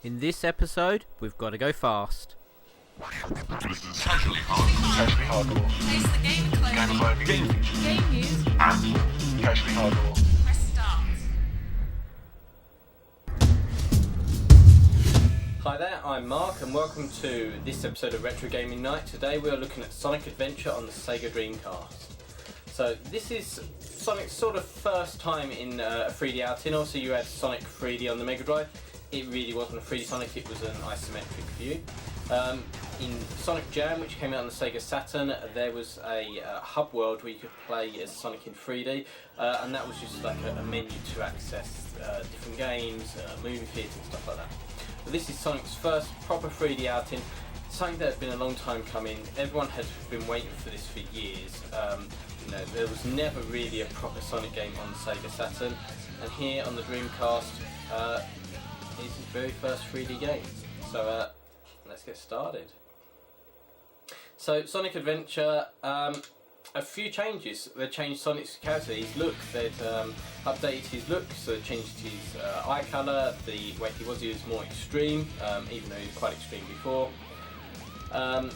In this episode, we've got to go fast. Casually hardcore. Taste the game closely. Game news. And casually hardcore. Press start. Hi there, I'm Mark and welcome to this episode of Retro Gaming Night. Today we are looking at Sonic Adventure on the Sega Dreamcast. So this is Sonic's sort of first time in a 3D outing. Also you had Sonic 3D on the Mega Drive. It really wasn't a 3D Sonic, it was an isometric view. In Sonic Jam, which came out on the Sega Saturn, there was a hub world where you could play as Sonic in 3D, and that was just like a menu to access different games, movie theatre and stuff like that. But this is Sonic's first proper 3D outing, something that had been a long time coming. Everyone had been waiting for this for years. There was never really a proper Sonic game on the Sega Saturn, and here on the Dreamcast, it's his very first 3D game. So let's get started. So Sonic Adventure, a few changes. They changed Sonic's character, his look. They'd updated his look, so they changed his eye colour. The way he was more extreme, even though he was quite extreme before. And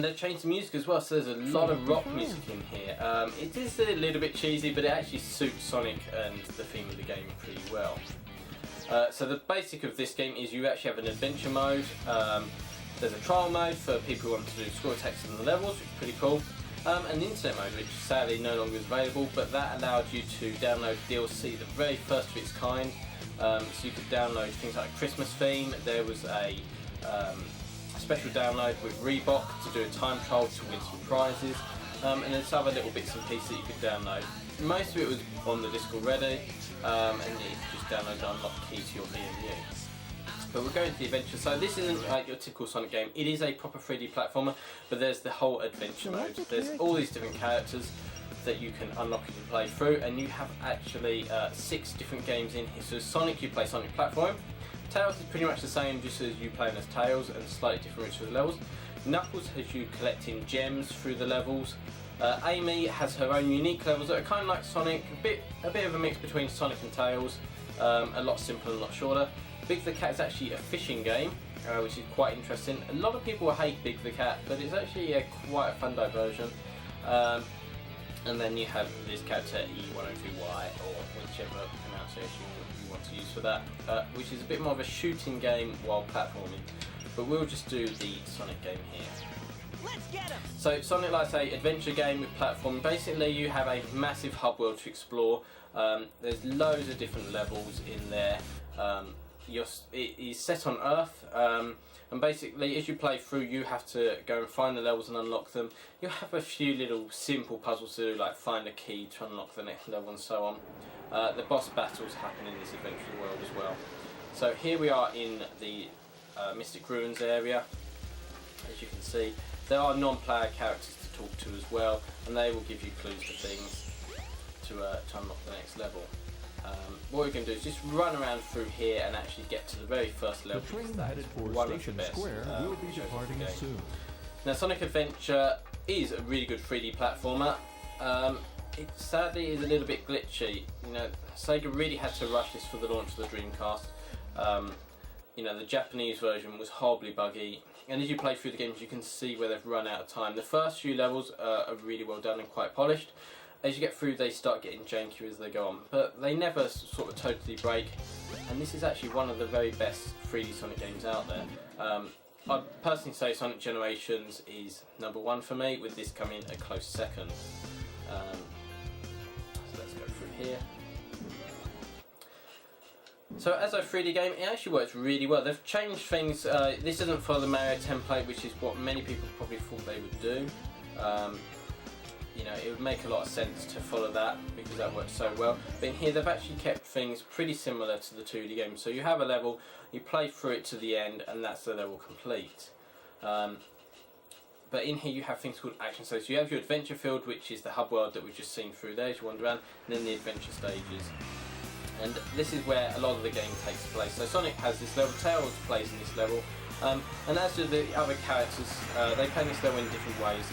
they changed the music as well, so there's a lot of rock music in here. It is a little bit cheesy, but it actually suits Sonic and the theme of the game pretty well. So the basic of this game is you actually have an adventure mode. There's a trial mode for people who want to do score attacks in the levels, which is pretty cool. An internet mode, which sadly no longer is available, but that allowed you to download DLC, the very first of its kind. So you could download things like a Christmas theme. There was a special download with Reebok to do a time trial to win some prizes. And there's other little bits and pieces that you could download. Most of it was on the disc already, and you just download and unlock the key to your VMU. But we're going to the adventure. So this isn't like your typical Sonic game. It is a proper 3D platformer, but there's the whole adventure mode. There's all these different characters that you can unlock as you play through, and you have actually 6 different games in here. So Sonic, you play Sonic Platform. Tails is pretty much the same, just as you playing as Tails, and slightly different routes for the levels. Knuckles has you collecting gems through the levels. Amy has her own unique levels that are kind of like Sonic, a bit of a mix between Sonic and Tails, a lot simpler and a lot shorter. Big the Cat is actually a fishing game, which is quite interesting. A lot of people hate Big the Cat, but it's actually quite a fun diversion. And then you have this character E102Y, or whichever pronunciation you want to use for that, which is a bit more of a shooting game while platforming. But we'll just do the Sonic game here. Let's get him. So Sonic Light's an adventure game with platform. Basically you have a massive hub world to explore. There's loads of different levels in there. It is set on Earth, and basically as you play through you have to go and find the levels and unlock them. You have a few little simple puzzles to do, like find a key to unlock the next level and so on. The boss battles happen in this adventure world as well. So here we are in the Mystic Ruins area. As you can see, there are non-player characters to talk to as well, and they will give you clues to things to unlock the next level. What we're going to do is just run around through here and actually get to the very first level. The train that headed is for one of the Station best, Square will be departing soon. Now Sonic Adventure is a really good 3D platformer. It sadly is a little bit glitchy. Sega really had to rush this for the launch of the Dreamcast. The Japanese version was horribly buggy, and as you play through the games you can see where they've run out of time. The first few levels are really well done and quite polished. As you get through they start getting jankier as they go on, but they never sort of totally break, and this is actually one of the very best 3D Sonic games out there. I'd personally say Sonic Generations is number 1 for me, with this coming a close second. So let's go through here. So as a 3D game, it actually works really well. They've changed things. This doesn't follow the Mario template, which is what many people probably thought they would do. It would make a lot of sense to follow that because that works so well. But in here they've actually kept things pretty similar to the 2D game. So you have a level, you play through it to the end, and that's the level complete. But in here you have things called action stages. So you have your adventure field, which is the hub world that we've just seen through there as you wander around, and then the adventure stages. And this is where a lot of the game takes place. So Sonic has this level, Tails plays in this level, and as do the other characters, they play this level in different ways.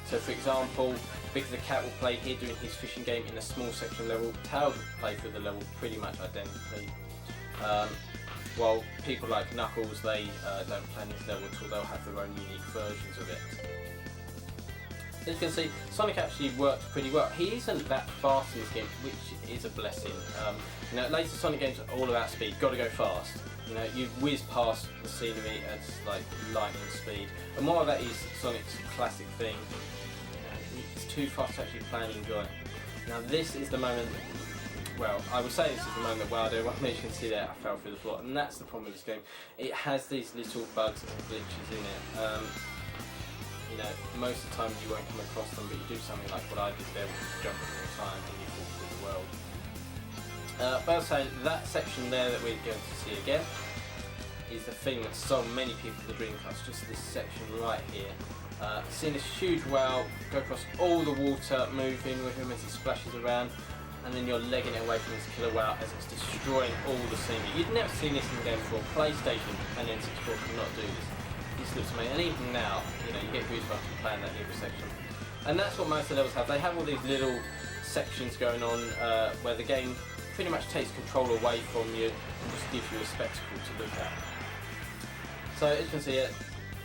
So for example, Big the Cat will play here doing his fishing game in a small section level. Tails will play through the level pretty much identically. while people like Knuckles, they don't play this level at all, they'll have their own unique versions of it. As you can see, Sonic actually works pretty well. He isn't that fast in this game, which is a blessing. You know, later Sonic games are all about speed, gotta go fast. You know, you whiz past the scenery at like lightning speed. And more of that is Sonic's classic thing. You know, it's too fast to actually play and enjoy. Now this is the moment, well, I would say this is the moment where as you can see there, I fell through the floor. And that's the problem with this game. It has these little bugs and glitches in it. You know, most of the time you won't come across them, but you do something like what I did there, which is jump all the time and you fall through the world. But I'll say that section there that we're going to see again is the thing that sold many people the Dreamcast, just this section right here. Seeing this huge whale go across all the water, moving with him as he splashes around, and then you're legging it away from this killer whale as it's destroying all the scenery. You'd never seen this in the game before. PlayStation and N64 could not do this. This looks amazing, and even now, you know, you get goosebumps from playing that little section. And that's what most of the levels have. They have all these little sections going on where the game pretty much takes control away from you and just gives you a spectacle to look at. So as you can see,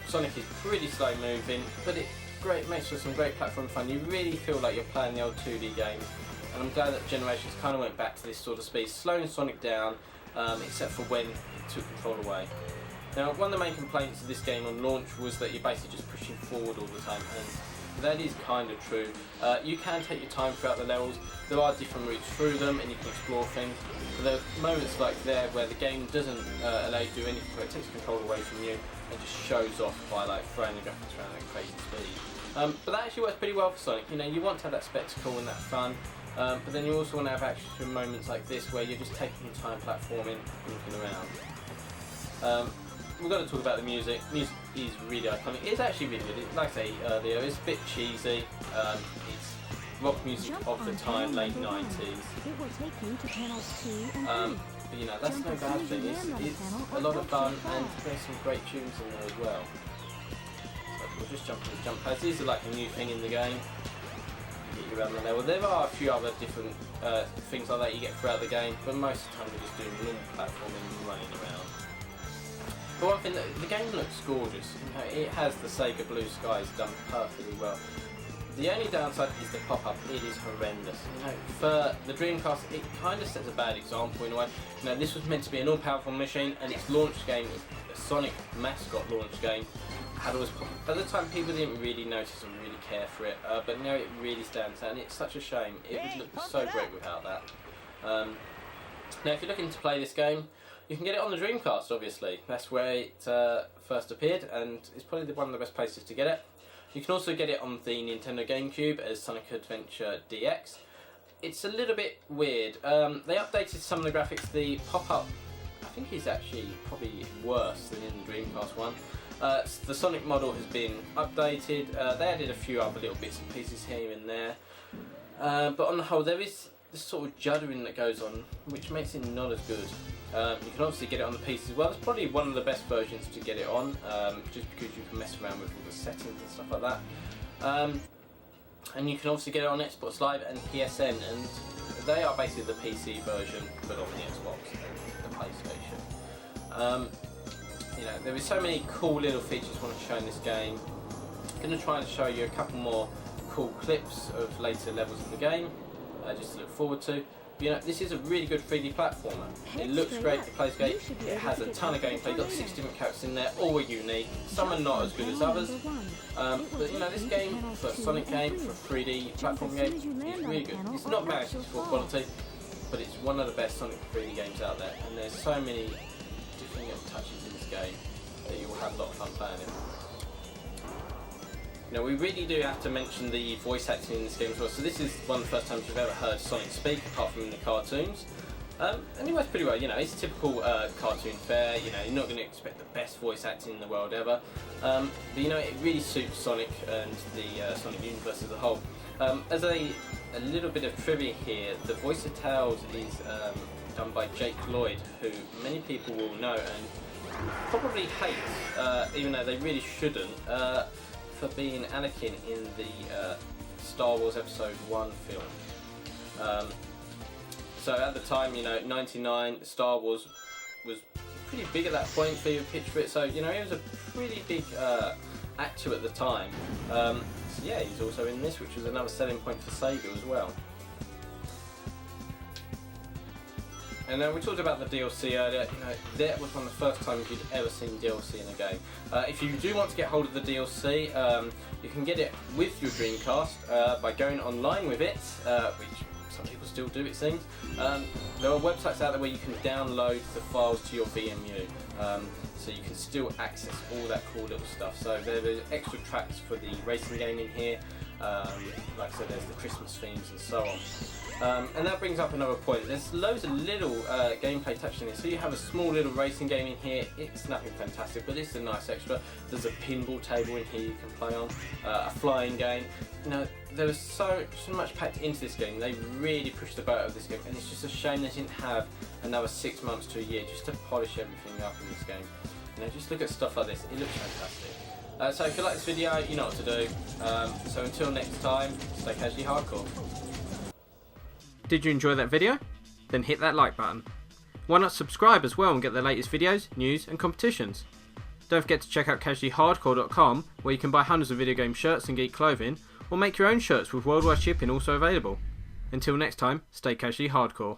Sonic is pretty slow moving, but it makes for some great platform fun. You really feel like you're playing the old 2D games, and I'm glad that Generations kind of went back to this sort of speed, slowing Sonic down, except for when it took control away. Now, one of the main complaints of this game on launch was that you're basically just pushing forward all the time, and that is kind of true. You can take your time throughout the levels, there are different routes through them and you can explore things, but there are moments like there where the game doesn't allow you to do anything, where it takes control away from you and just shows off by like throwing the graphics around at crazy speed. But that actually works pretty well for Sonic. You know, you want to have that spectacle and that fun, but then you also want to have action moments like this where you're just taking your time platforming and looking around. We've got to talk about the music. Music is really iconic. It's actually really good. Like I say earlier, it's a bit cheesy. It's rock music of the time, late 90s. But you know, that's no bad thing. It's a lot of fun and there's some great tunes in there as well. So we'll just jump to the jump pads. These are like a new thing in the game. Get you around the level. There are a few other different things like that you get throughout the game, but most of the time we're just doing normal platforming and running around. But one thing, the game looks gorgeous. You know, it has the Sega Blue Skies done perfectly well. The only downside is the pop-up. It is horrendous. You know, for the Dreamcast, it kind of sets a bad example in a way. You know, this was meant to be an all-powerful machine, and its launch game, a Sonic mascot launch game, had always pop-up. At the time, people didn't really notice or really care for it, but now it really stands out, and it's such a shame. It would look so great without that. Now, if you're looking to play this game, you can get it on the Dreamcast, obviously. That's where it first appeared, and it's probably one of the best places to get it. You can also get it on the Nintendo GameCube as Sonic Adventure DX. It's a little bit weird. They updated some of the graphics. The pop-up, I think, is actually probably worse than in the Dreamcast one. The Sonic model has been updated. They added a few other little bits and pieces here and there. But on the whole, there is this sort of juddering that goes on, which makes it not as good. You can obviously get it on the PC as well. It's probably one of the best versions to get it on, just because you can mess around with all the settings and stuff like that. And you can obviously get it on Xbox Live and PSN, and they are basically the PC version, but on the Xbox and the PlayStation. You know, there is so many cool little features I want to show in this game. I'm going to try and show you a couple more cool clips of later levels of the game, just to look forward to. You know, this is a really good 3D platformer. It looks great, it plays great, it has a ton of gameplay, got 6 different characters in there, all are unique. Some are not as good as others, but you know, this game, for a Sonic game, for a 3D platform game, is really good. It's not Mario 64 quality, but it's one of the best Sonic 3D games out there, and there's so many different little touches in this game that you will have a lot of fun playing it. Now, we really do have to mention the voice acting in this game as well. So this is one of the first times you've ever heard Sonic speak, apart from in the cartoons. And he works pretty well. You know, it's typical cartoon fare. You know, you're not going to expect the best voice acting in the world ever. But you know, it really suits Sonic and the Sonic universe as a whole. As a little bit of trivia here, the voice of Tails is done by Jake Lloyd, who many people will know and probably hate, even though they really shouldn't. For being Anakin in the Star Wars Episode 1 film. So at the time, you know, 99, Star Wars was pretty big at that point. Fever pitched for it, so you know he was a pretty big actor at the time. So yeah, he's also in this, which was another selling point for Sega as well. And we talked about the DLC earlier. You know, that was one of the first times you'd ever seen DLC in a game. If you do want to get hold of the DLC, you can get it with your Dreamcast by going online with it, which some people still do, it seems. There are websites out there where you can download the files to your VMU, so you can still access all that cool little stuff. So there's extra tracks for the racing game in here. Like I said, there's the Christmas themes and so on. And that brings up another point. There's loads of little gameplay touched in here. So you have a small little racing game in here. It's nothing fantastic, but it's a nice extra. There's a pinball table in here you can play on. A flying game. You know, there was so much packed into this game. They really pushed the boat of this game, and it's just a shame they didn't have another 6 months to a year just to polish everything up in this game. You know, just look at stuff like this. It looks fantastic. So if you like this video, you know what to do. So until next time, stay casually hardcore. Did you enjoy that video? Then hit that like button. Why not subscribe as well and get the latest videos, news and competitions? Don't forget to check out casuallyhardcore.com, where you can buy hundreds of video game shirts and geek clothing, or make your own shirts with worldwide shipping also available. Until next time, stay casually hardcore.